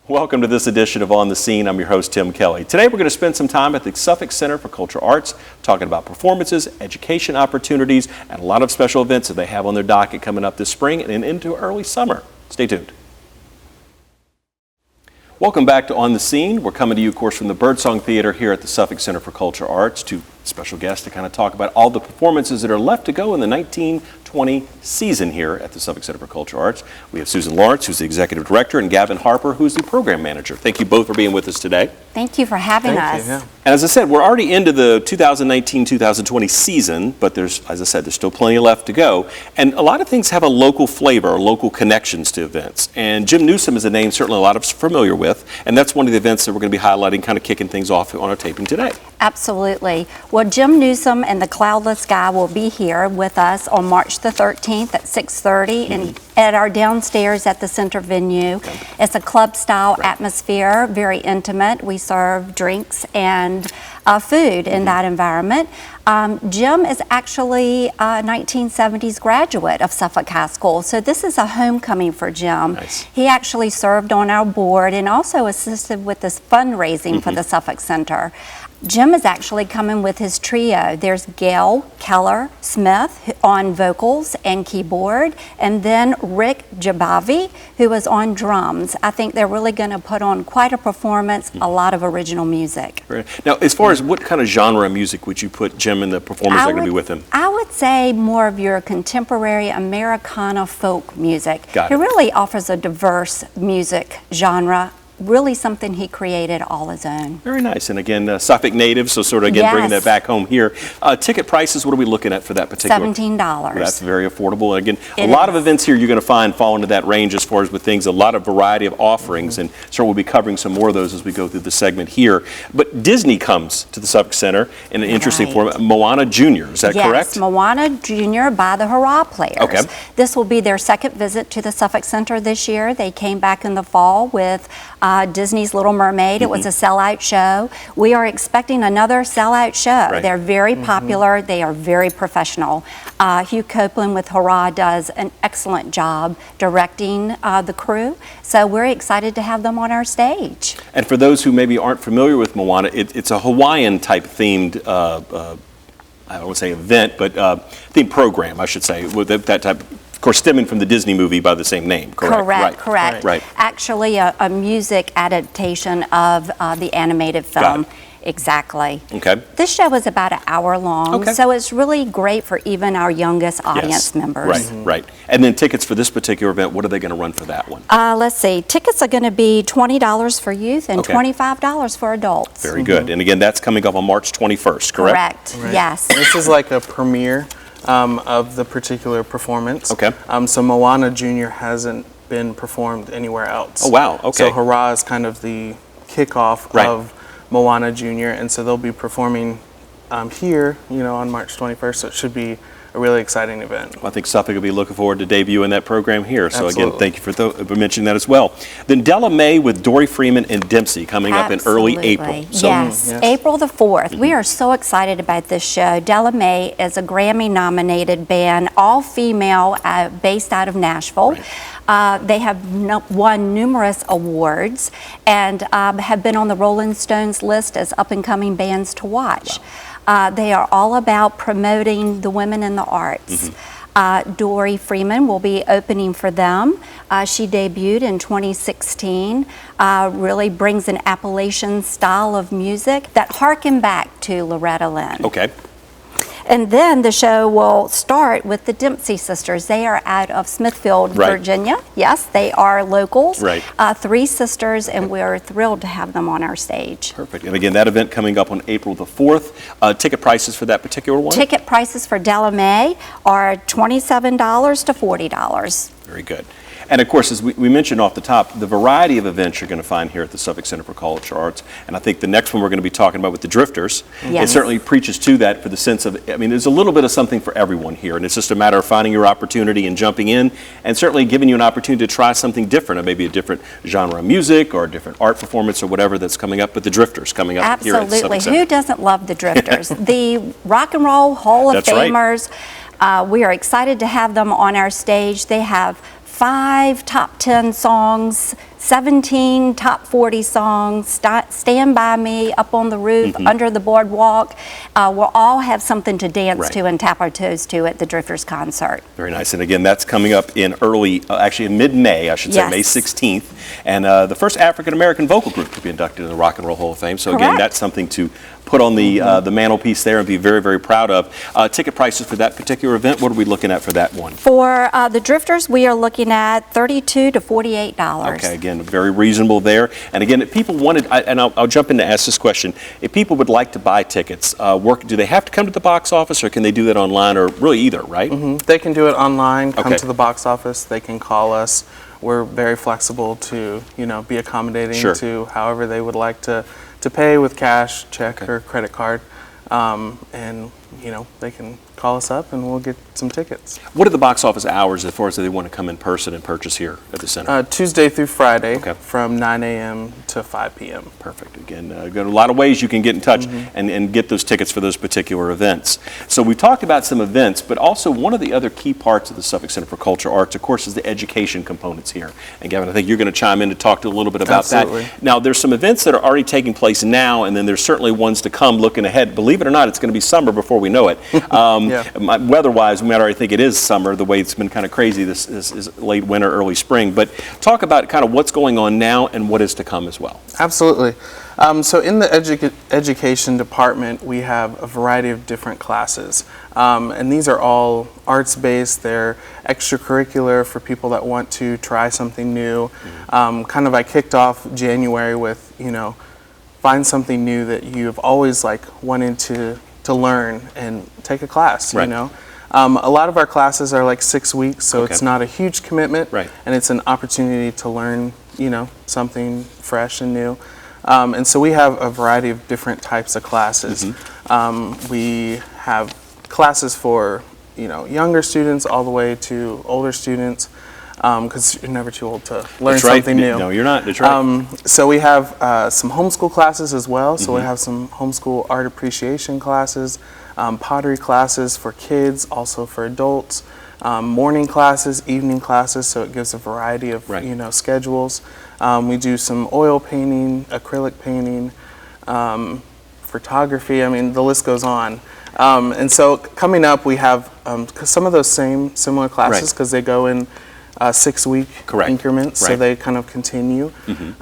Welcome to this edition of On the Scene. I'm your host, Tim Kelly. Today we're going to spend some time at the Suffolk Center for Cultural Arts talking about performances, education opportunities, and a lot of special events that they have on their docket coming up this spring and into early summer. Stay tuned. Welcome back to On the Scene. We're coming to you, of course, from the Birdsong Theater here at the Suffolk Center for Cultural Arts. Two special guests to kind of talk about all the performances that are left to go in the 1920 season here at the Suffolk Center for Cultural Arts. We have Susan Lawrence, who's the Executive Director, and Gavin Harper, who's the Program Manager. Thank you both for being with us today. Thank you for having us. And as I said, we're already into the 2019-2020 season, but there's, as I said, there's still plenty left to go. And a lot of things have a local flavor, or local connections to events. And Jim Newsom is a name certainly a lot of us are familiar with, and that's one of the events that we're going to be highlighting, kind of kicking things off on our taping today. Absolutely. Well, Jim Newsom and the Cloudless Sky will be here with us on March the 13th at 6:30 and at our downstairs at the center venue. It's a club-style atmosphere, very intimate. We serve drinks and food in that environment. Jim is actually a 1970s graduate of Suffolk High School, so this is a homecoming for Jim. Nice. He actually served on our board and also assisted with this fundraising for the Suffolk Center. Jim is actually coming with his trio. There's Gail Keller Smith on vocals and keyboard, and then Rick Jabavi, who is on drums. I think they're really going to put on quite a performance, a lot of original music. Now, as far as what kind of genre of music would you put Jim and the performers that are going to be with him? I would say more of your contemporary Americana folk music. Got He it. really offers a diverse music genre. Really something he created all his own. Very nice. And again, Suffolk native, so sort of again bringing that back home here. Ticket prices, what are we looking at for that particular? $17. That's very affordable. Again, a lot of events here you're going to find fall into that range as far as with things, a lot of variety of offerings, and so we'll be covering some more of those as we go through the segment here. But Disney comes to the Suffolk Center in an interesting form. Moana Junior, is that correct? Yes, Moana Junior by the Hurrah Players. Okay. This will be their second visit to the Suffolk Center this year. They came back in the fall with Disney's Little Mermaid. It was a sellout show. We are expecting another sellout show. Right. They're very popular. They are very professional. Hugh Copeland with Hurrah does an excellent job directing the crew. So we're excited to have them on our stage. And for those who maybe aren't familiar with Moana, it's a Hawaiian type themed I don't want to say event, but themed program, I should say, with that type of course, stemming from the Disney movie by the same name, correct? Correct. Right. Actually, a music adaptation of the animated film. Got it. Exactly. Okay. This show is about an hour long, Okay. so it's really great for even our youngest audience members. Right, right. And then tickets for this particular event, what are they going to run for that one? Let's see. Tickets are going to be $20 for youth and $25 for adults. Very good. And again, that's coming up on March 21st, correct? Correct. Yes. This is like a premiere of the particular performance. Okay. So Moana Junior hasn't been performed anywhere else. Oh, wow. Okay. So Hurrah is kind of the kickoff of Moana Junior, and so they'll be performing here, on March 21st. So it should be a really exciting event. Well, I think Suffolk will be looking forward to debuting that program here. So Absolutely. again, thank you for mentioning that as well. Then Della May with Dory Freeman and Dempsey coming up in early April. So, Yes, April the 4th. We are so excited about this show. Della May is a Grammy-nominated band, all female, based out of Nashville. They have won numerous awards and have been on the Rolling Stones list as up-and-coming bands to watch. They are all about promoting the women in the arts. Dory Freeman will be opening for them. She debuted in 2016, really brings an Appalachian style of music that harken back to Loretta Lynn. Okay. And then the show will start with the Dempsey sisters. They are out of Smithfield, Virginia. Yes, they are locals. Right. 3 sisters, and we're thrilled to have them on our stage. Perfect. And again, that event coming up on April the 4th. Ticket prices for that particular one? Ticket prices for Della May are $27 to $40. Very good. And of course, as we mentioned off the top, the variety of events you're going to find here at the Suffolk Center for Cultural Arts. And I think the next one we're going to be talking about with the Drifters, it certainly preaches to that for the sense of, there's a little bit of something for everyone here. And it's just a matter of finding your opportunity and jumping in, and certainly giving you an opportunity to try something different, or maybe a different genre of music or a different art performance or whatever that's coming up. But the Drifters coming up here at the Suffolk Center. Who doesn't love the Drifters? The Rock and Roll Hall of Famers. We are excited to have them on our stage. They have 5 top 10 songs, 17 top 40 songs, Stand By Me, Up on the Roof, Under the Boardwalk. We'll all have something to dance to and tap our toes to at the Drifters concert. Very nice. And again, that's coming up in actually in mid-May, I should say, May 16th. And the first African-American vocal group to be inducted in the Rock and Roll Hall of Fame. So again, that's something to put on the mantelpiece there and be very, very proud of. Ticket prices for that particular event, what are we looking at for that one? For the Drifters, we are looking at $32 to $48. Okay, again, very reasonable there. And again, if people wanted, and I'll jump in to ask this question, if people would like to buy tickets, do they have to come to the box office, or can they do that online, or really either, right? They can do it online, come to the box office, they can call us. We're very flexible to, be accommodating to however they would like to pay with cash, check, or credit card. And, they can call us up and we'll get some tickets. What are the box office hours as far as they want to come in person and purchase here at the center? Tuesday through Friday from 9 a.m. to 5 p.m. Perfect. Again, got a lot of ways you can get in touch and get those tickets for those particular events. So we talked about some events, but also one of the other key parts of the Suffolk Center for Cultural Arts, of course, is the education components here. And Gavin, I think you're going to chime in to talk a little bit about that. Now, there's some events that are already taking place now, and then there's certainly ones to come looking ahead. Believe it or not, it's going to be summer before we know it. Weather-wise, we might already think it is summer, the way it's been kind of crazy this is late winter, early spring. But talk about kind of what's going on now and what is to come as well. Absolutely. So in the education department, we have a variety of different classes. And these are all arts-based. They're extracurricular for people that want to try something new. I kicked off January with, find something new that you've always wanted to learn and take a class, A lot of our classes are 6 weeks, so it's not a huge commitment, and it's an opportunity to learn, something fresh and new. And so we have a variety of different types of classes. We have classes for, younger students all the way to older students, because you're never too old to learn something new. No, you're not. That's right. So we have some homeschool classes as well. So we have some homeschool art appreciation classes, pottery classes for kids, also for adults, morning classes, evening classes. So it gives a variety of schedules. We do some oil painting, acrylic painting, photography. I mean, the list goes on. And so coming up, we have some of those similar classes because they go in 6-week increments, so they kind of continue.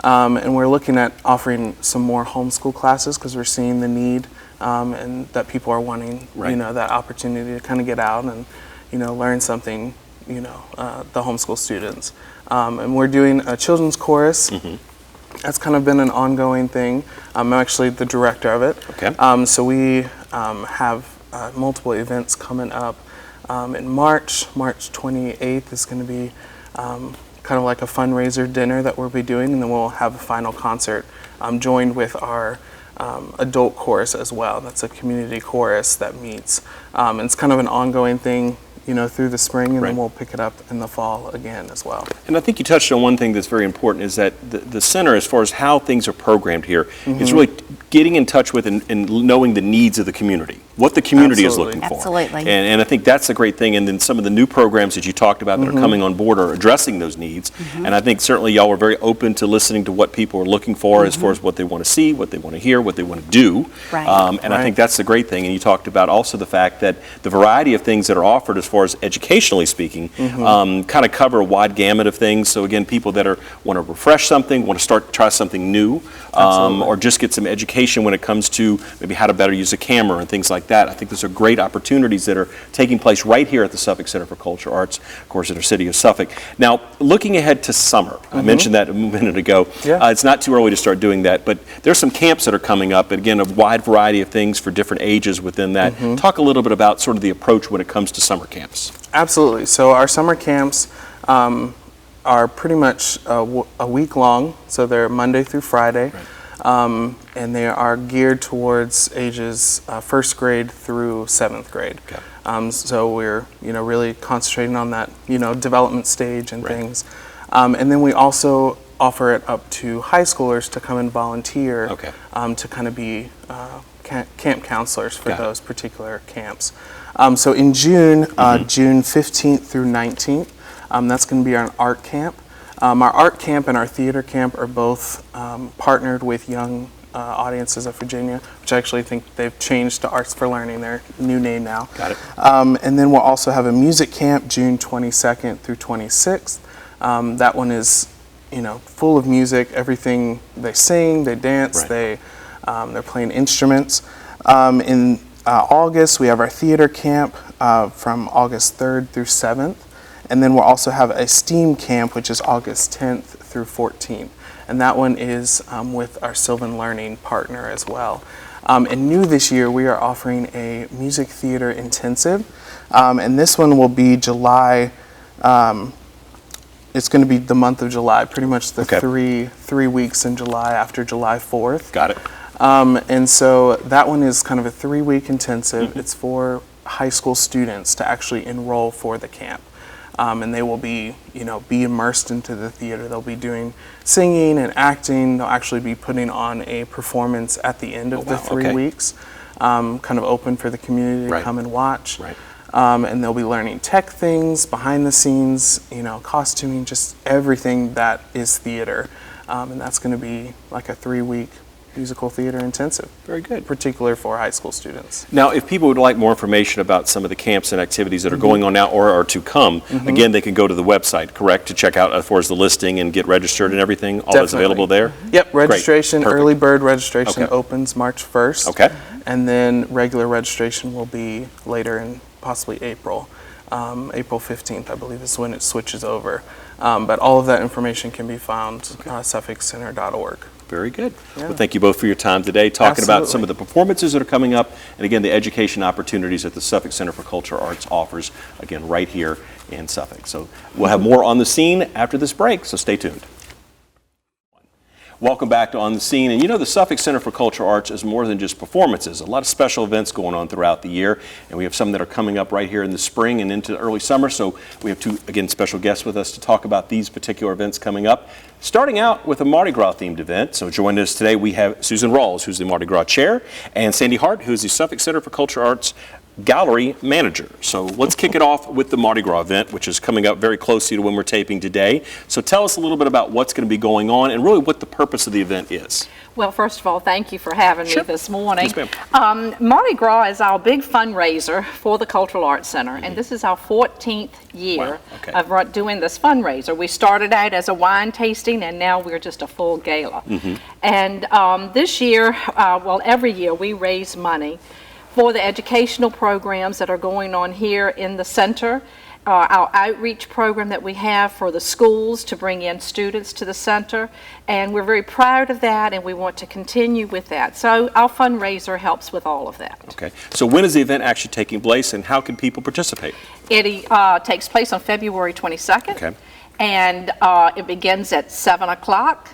And we're looking at offering some more homeschool classes because we're seeing the need and that people are wanting, that opportunity to kind of get out and, learn something, the homeschool students. And we're doing a children's chorus. That's kind of been an ongoing thing. I'm actually the director of it. So we have multiple events coming up. In March 28th is going to be kind of like a fundraiser dinner that we'll be doing, and then we'll have a final concert joined with our adult chorus as well. That's a community chorus that meets. It's kind of an ongoing thing, through the spring, and then we'll pick it up in the fall again as well. And I think you touched on one thing that's very important, is that the center, as far as how things are programmed here, is really getting in touch with and knowing the needs of the community, what the community is looking for. Absolutely. And I think that's a great thing. And then some of the new programs that you talked about that are coming on board are addressing those needs. And I think certainly y'all are very open to listening to what people are looking for as far as what they want to see, what they want to hear, what they want to do. And I think that's the great thing. And you talked about also the fact that the variety of things that are offered as far as educationally speaking kind of cover a wide gamut of things. So again, people that want to refresh something, want to try something new, or just get some education when it comes to maybe how to better use a camera and things like that. I think those are great opportunities that are taking place right here at the Suffolk Center for Cultural Arts, of course, in our city of Suffolk. Now, looking ahead to summer, I mentioned that a minute ago. It's not too early to start doing that, but there's some camps that are coming up, and again, a wide variety of things for different ages within that. Talk a little bit about sort of the approach when it comes to summer camps. Absolutely. So our summer camps are pretty much a week long, so they're Monday through Friday. And they are geared towards ages 1st grade through 7th grade. So we're really concentrating on that development stage and things. And then we also offer it up to high schoolers to come and volunteer to kind of be camp counselors for those particular camps. So in June, June 15th through 19th, That's going to be our art camp. Our art camp and our theater camp are both partnered with Young Audiences of Virginia, which I actually think they've changed to Arts for Learning, their new name now. Got it. And then we'll also have a music camp June 22nd through 26th. That one is, full of music, everything. They sing, they dance, they're playing instruments. In August, we have our theater camp from August 3rd through 7th. And then we'll also have a STEAM camp, which is August 10th through 14th. And that one is with our Sylvan Learning partner as well. And new this year, we are offering a music theater intensive. And this one will be July. It's going to be the month of July, pretty much the three weeks in July after July 4th. Got it. And so that one is kind of a 3-week intensive. It's for high school students to actually enroll for the camp. And they will be immersed into the theater. They'll be doing singing and acting. They'll actually be putting on a performance at the end of the 3 weeks, kind of open for the community to come and watch. Right. And they'll be learning tech things, behind the scenes, costuming, just everything that is theater. And that's going to be like a 3-week musical theater intensive. Very good. Particular for high school students. Now, if people would like more information about some of the camps and activities that are going on now or are to come, again, they can go to the website, correct, to check out as far as the listing and get registered and everything? All that's available there? Yep, registration, early bird registration opens March 1st. Okay. And then regular registration will be later in possibly April. April 15th, I believe, is when it switches over. But all of that information can be found suffolkcenter.org. Very good. Yeah. Well, thank you both for your time today, talking about some of the performances that are coming up, and again, the education opportunities that the Suffolk Center for Cultural Arts offers, again, right here in Suffolk. So we'll have more on the scene after this break, so stay tuned. Welcome back to On the Scene. And the Suffolk Center for Cultural Arts is more than just performances. A lot of special events going on throughout the year, and we have some that are coming up right here in the spring and into early summer. So we have two, again, special guests with us to talk about these particular events coming up. Starting out with a Mardi Gras themed event. So joining us today, we have Susan Rawls, who's the Mardi Gras chair, and Sandy Hart, who's the Suffolk Center for Cultural Arts gallery manager. So let's kick it off with the Mardi Gras event, which is coming up very closely to when we're taping today. So tell us a little bit about what's going to be going on and really what the purpose of the event is. Well, first of all, thank you for having me this morning. Yes, ma'am. Mardi Gras is our big fundraiser for the Cultural Arts Center, and this is our 14th year of doing this fundraiser. We started out as a wine tasting, and now we're just a full gala. And this year, well, every year we raise money for the educational programs that are going on here in the center, our outreach program that we have for the schools to bring in students to the center, and we're very proud of that, and we want to continue with that. So our fundraiser helps with all of that. Okay. So when is the event actually taking place, and how can people participate? It takes place on February 22nd, and it begins at 7 o'clock.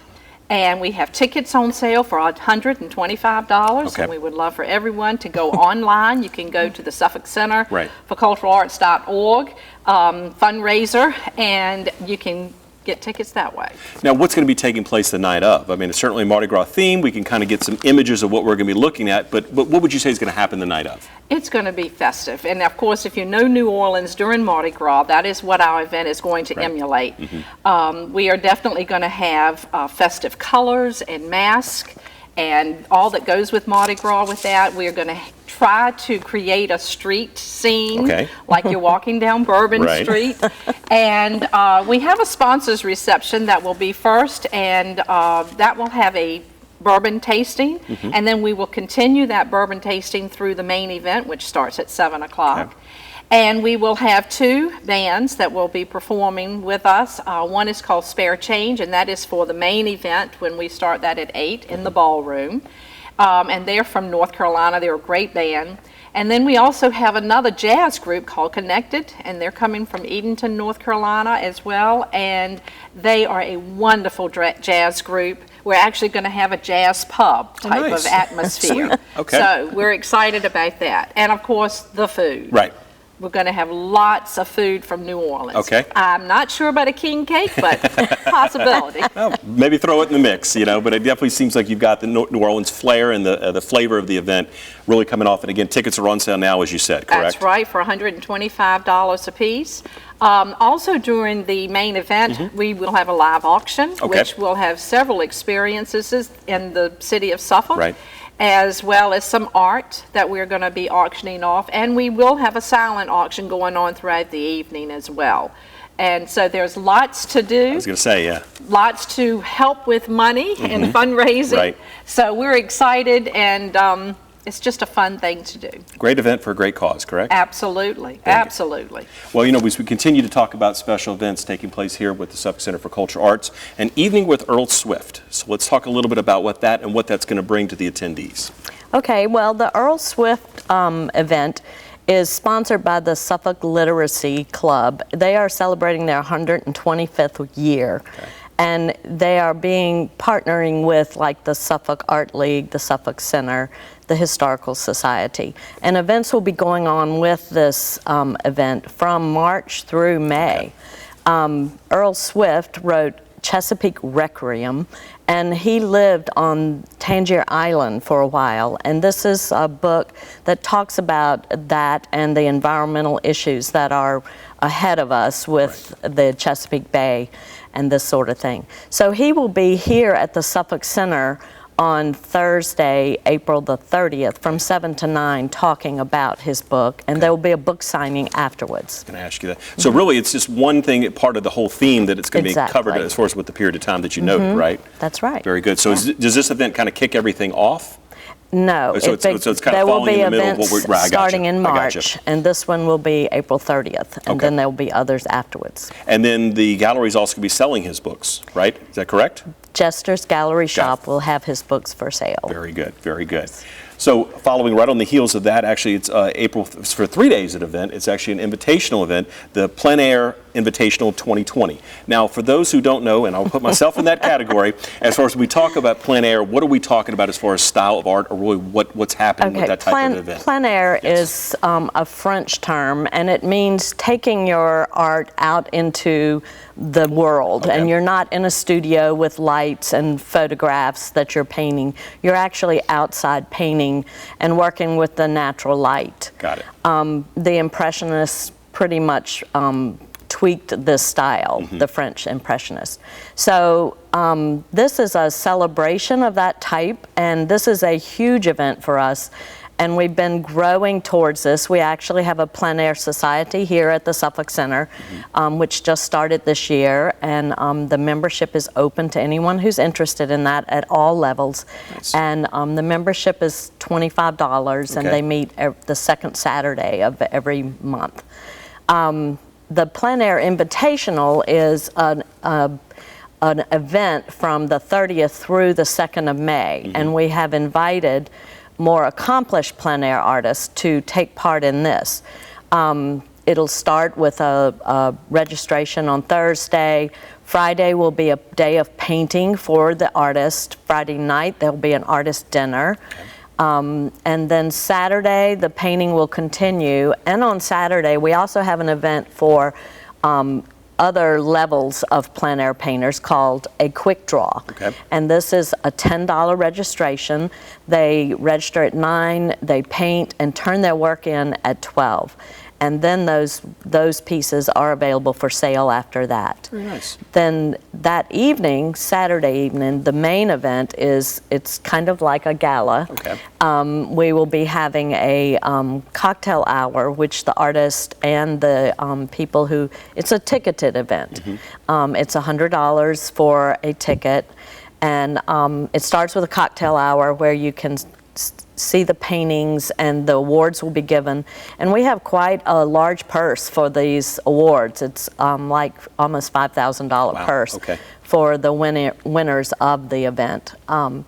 And we have tickets on sale for $125, and we would love for everyone to go online. You can go to the Suffolk Center for Cultural Arts.org fundraiser, and you can get tickets that way. Now, what's going to be taking place the night of? I mean, it's certainly Mardi Gras theme. We can kind of get some images of what we're going to be looking at, but what would you say is going to happen the night of? It's going to be festive. And of course, if you know New Orleans during Mardi Gras, that is what our event is going to emulate. We are definitely going to have festive colors and masks and all that goes with Mardi Gras with that. We are going to try to create a street scene like you're walking down Bourbon Street. And we have a sponsors reception that will be first, and that will have a bourbon tasting, and then we will continue that bourbon tasting through the main event, which starts at 7 o'clock. And we will have 2 bands that will be performing with us. One is called Spare Change, and that is for the main event when we start that at 8 in the ballroom. And they're from North Carolina. They're a great band. And then we also have another jazz group called Connected, and they're coming from Edenton, North Carolina as well. And they are a wonderful jazz group. We're actually going to have a jazz pub type of atmosphere. So we're excited about that. And of course, the food. We're going to have lots of food from New Orleans. I'm not sure about a king cake, but possibility. Well, maybe throw it in the mix, but it definitely seems like you've got the New Orleans flair and the flavor of the event really coming off. And again, tickets are on sale now, as you said, correct? That's right, for $125 a piece. Also during the main event, we will have a live auction, which will have several experiences in the city of Suffolk, as well as some art that we're going to be auctioning off. And we will have a silent auction going on throughout the evening as well. And so there's lots to do. I was going to say, yeah. Lots to help with money and fundraising. Right. So we're excited, and it's just a fun thing to do. Great event for a great cause, correct? Absolutely, absolutely. Well, you know, as we continue to talk about special events taking place here with the Suffolk Center for Cultural Arts, an evening with Earl Swift. So let's talk a little bit about what that's going to bring to the attendees. Okay, well, the Earl Swift event is sponsored by the Suffolk Literacy Club. They are celebrating their 125th year. And they are partnering with like the Suffolk Art League, the Suffolk Center, the Historical Society. And events will be going on with this event from March through May. Earl Swift wrote Chesapeake Requiem, and he lived on Tangier Island for a while. And this is a book that talks about that and the environmental issues that are ahead of us with the Chesapeake Bay and this sort of thing. So he will be here at the Suffolk Center on Thursday, April the 30th, from 7 to 9, talking about his book, and there will be a book signing afterwards. I'm going to ask you that. So really, it's just one thing, part of the whole theme that it's going to be covered as far as with the period of time that you noted, right? That's right. Very good. So does this event kind of kick everything off? No, so it's kind of falling in the middle of what we're starting in March, and this one will be April 30th, and then there will be others afterwards. And then the gallery is also going to be selling his books, right? Is that correct? Jester's Gallery Shop will have his books for sale. Very good, very good. So following right on the heels of that, actually it's April, for 3 days at event, it's actually an invitational event, the Plein Air Invitational 2020. Now, for those who don't know, and I'll put myself in that category, as far as we talk about plein air, what are we talking about as far as style of art, or really what's happening with that type of event? Plein air is a French term, and it means taking your art out into the world, and you're not in a studio with lights and photographs that you're painting. You're actually outside painting and working with the natural light. Got it. The Impressionists pretty much tweaked this style, the French Impressionists. So this is a celebration of that type, and this is a huge event for us. And we've been growing towards this. We actually have a plein air society here at the Suffolk Center, which just started this year, and the membership is open to anyone who's interested in that at all levels. Nice. And the membership is $25, and they meet the second Saturday of every month. The Plein Air Invitational is an event from the 30th through the 2nd of May, and we have invited more accomplished plein air artists to take part in this. It'll start with a registration on Thursday. Friday will be a day of painting for the artist. Friday night there'll be an artist dinner. And then Saturday the painting will continue. And on Saturday we also have an event for other levels of plein air painters called a quick draw. And this is a $10 registration. They register at 9, they paint and turn their work in at 12. And then those pieces are available for sale after that. Very nice. Then that evening, Saturday evening, the main event it's kind of like a gala. We will be having a cocktail hour, which the artist and the people it's a ticketed event. It's $100 for a ticket, and it starts with a cocktail hour where you can see the paintings and the awards will be given. And we have quite a large purse for these awards. It's like almost $5,000 purse for the winners of the event. And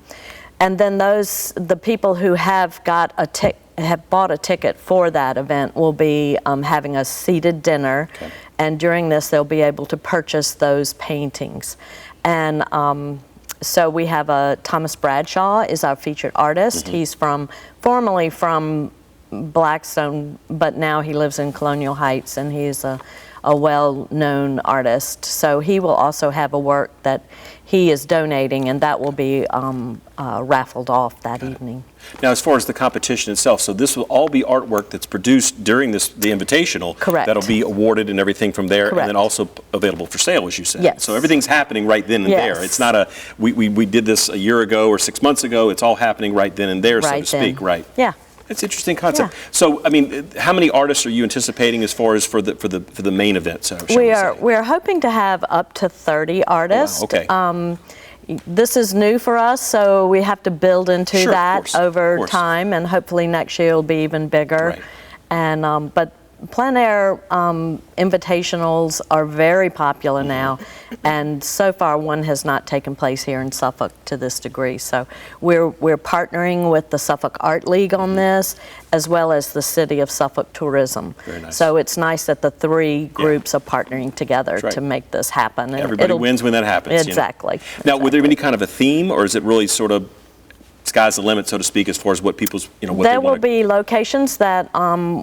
then the people who have bought a ticket for that event will be having a seated dinner. And during this they'll be able to purchase those paintings. And so we have Thomas Bradshaw is our featured artist. He's formerly from Blackstone, but now he lives in Colonial Heights, and he's a a well-known artist. So he will also have a work that he is donating, and that will be raffled off that evening. Now, as far as the competition itself, so this will all be artwork that's produced during the Invitational. Correct. That'll be awarded and everything from there, Correct. and then also available for sale, as you said. Yes. So everything's happening right then and Yes. there. It's not we did this a year ago or 6 months ago. It's all happening right then and there, so to speak. Then. Right. Yeah. It's an interesting concept. Yeah. So, I mean, how many artists are you anticipating as far as for the main event? So We're hoping to have up to 30 artists. Oh, wow. Okay. This is new for us, so we have to build into Sure, of that course, over of course. time, and hopefully next year it'll be even bigger. Right. And but Plein Air invitationals are very popular now, and so far one has not taken place here in Suffolk to this degree. So we're partnering with the Suffolk Art League on this, as well as the City of Suffolk Tourism. Very nice. So it's nice that the three groups are partnering together That's right. to make this happen. And Everybody wins when that happens. Exactly. Now, would there be any kind of a theme, or is it really sort of sky's the limit, so to speak, as far as what people's, what there they will want to... be locations that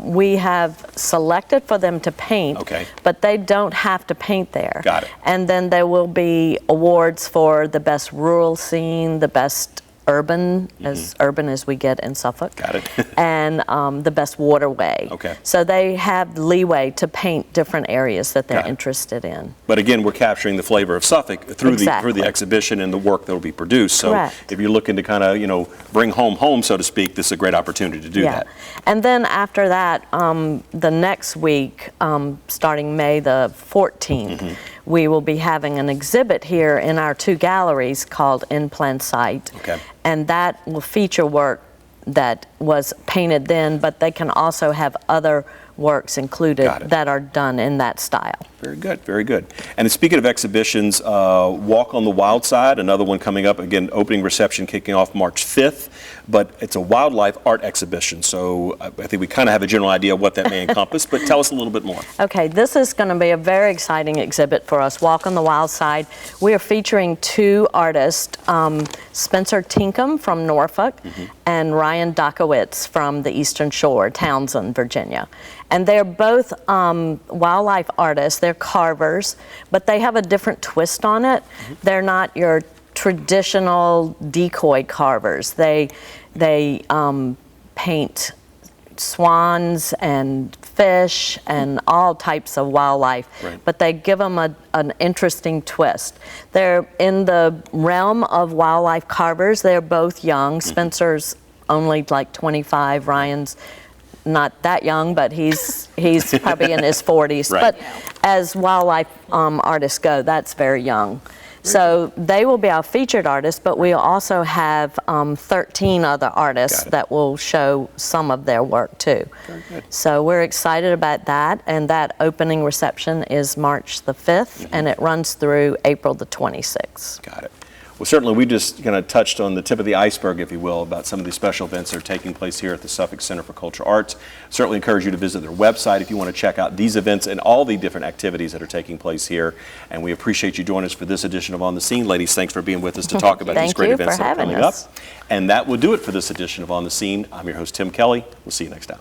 we have selected for them to paint, Okay. but they don't have to paint there. Got it. And then there will be awards for the best rural scene, the best urban, as urban as we get in Suffolk. Got it. And the best waterway. Okay. So they have leeway to paint different areas that they're Got it. interested in. But again, we're capturing the flavor of Suffolk through Exactly. the exhibition and the work that will be produced. So Correct. if you're looking to kind of, bring home, so to speak, this is a great opportunity to do that. And then after that, the next week, starting May the 14th, we will be having an exhibit here in our two galleries called In Plain Sight. Okay. And that will feature work that was painted then, but they can also have other works included Got it. that are done in that style. Very good, very good. And speaking of exhibitions, Walk on the Wild Side, another one coming up, again, opening reception kicking off March 5th, but it's a wildlife art exhibition, so I think we kind of have a general idea of what that may encompass, but tell us a little bit more. Okay, this is going to be a very exciting exhibit for us, Walk on the Wild Side. We are featuring two artists, Spencer Tinkham from Norfolk and Ryan Dokowitz from the Eastern Shore, Townsend, Virginia. And they're both wildlife artists. They're carvers, but they have a different twist on it. They're not your traditional decoy carvers. They paint swans and fish and all types of wildlife, Right. but they give them an interesting twist. They're in the realm of wildlife carvers. They're both young. Spencer's only like 25. Ryan's not that young, but he's probably in his 40s. Right. But as wildlife artists go, that's very young. So they will be our featured artists, but we'll also have 13 other artists that will show some of their work too. Very good. So we're excited about that, and that opening reception is March the 5th, and it runs through April the 26th. Got it. Well, certainly we just kind of touched on the tip of the iceberg, if you will, about some of these special events that are taking place here at the Suffolk Center for Cultural Arts. Certainly encourage you to visit their website if you want to check out these events and all the different activities that are taking place here. And we appreciate you joining us for this edition of On the Scene. Ladies, thanks for being with us to talk about these great events that are coming up. And that will do it for this edition of On the Scene. I'm your host, Tim Kelly. We'll see you next time.